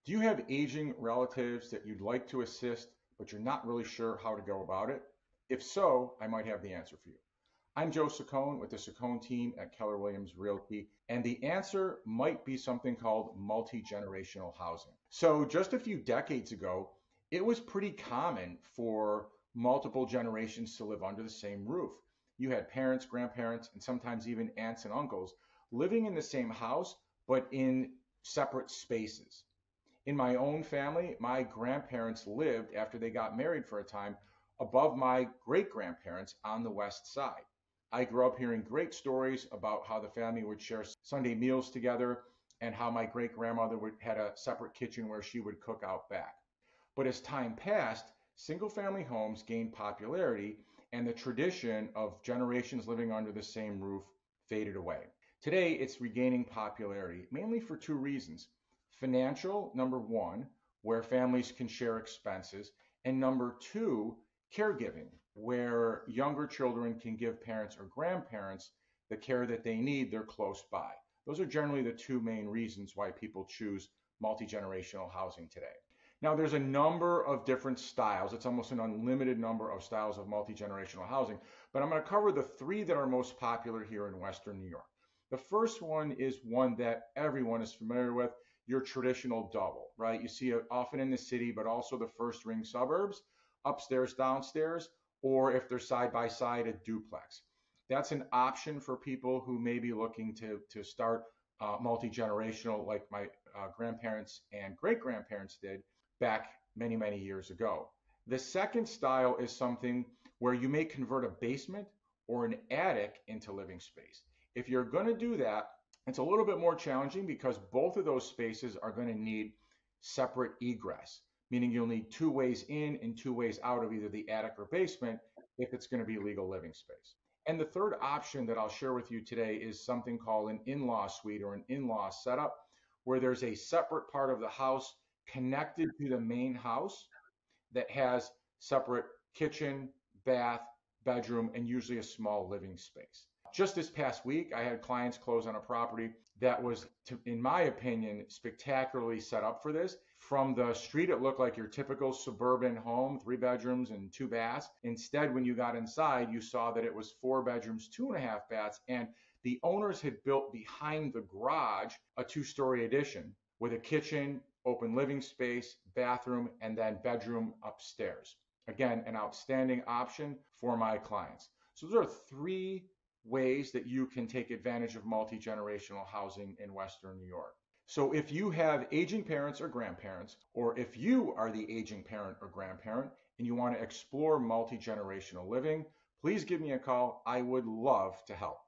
Do you have aging relatives that you'd like to assist, but you're not really sure how to go about it? If so, I might have the answer for you. I'm Joe Saccone with the Saccone Team at Keller Williams Realty, and the answer might be something called multi-generational housing. So just a few decades ago, it was pretty common for multiple generations to live under the same roof. You had parents, grandparents, and sometimes even aunts and uncles living in the same house, but in separate spaces. In my own family, my grandparents lived, after they got married for a time, above my great grandparents on the west side. I grew up hearing great stories about how the family would share Sunday meals together and how my great grandmother had a separate kitchen where she would cook out back. But as time passed, single family homes gained popularity and the tradition of generations living under the same roof faded away. Today, it's regaining popularity mainly for two reasons. Financial, number one, where families can share expenses, and number two, caregiving, where younger children can give parents or grandparents the care that they need, they're close by. Those are generally the two main reasons why people choose multi-generational housing today. Now, there's a number of different styles. It's almost an unlimited number of styles of multi-generational housing, but I'm going to cover the three that are most popular here in Western New York. The first one is one that everyone is familiar with, your traditional double, right? You see it often in the city, but also the first ring suburbs, upstairs, downstairs, or if they're side by side, a duplex. That's an option for people who may be looking to start multi-generational like my grandparents and great-grandparents did back many, many years ago. The second style is something where you may convert a basement or an attic into living space. If you're going to do that, it's a little bit more challenging because both of those spaces are going to need separate egress, meaning you'll need two ways in and two ways out of either the attic or basement if it's going to be legal living space. And the third option that I'll share with you today is something called an in-law suite or an in-law setup, where there's a separate part of the house connected to the main house that has separate kitchen, bath, bedroom, and usually a small living space. Just this past week, I had clients close on a property that was, in my opinion, spectacularly set up for this. From the street, it looked like your typical suburban home, 3 bedrooms and 2 baths. Instead, when you got inside, you saw that it was 4 bedrooms, 2.5 baths, and the owners had built behind the garage a 2-story addition with a kitchen, open living space, bathroom, and then bedroom upstairs. Again, an outstanding option for my clients. So those are 3 ways that you can take advantage of multi-generational housing in Western New York. So if you have aging parents or grandparents, or if you are the aging parent or grandparent and you want to explore multi-generational living, please give me a call. I would love to help.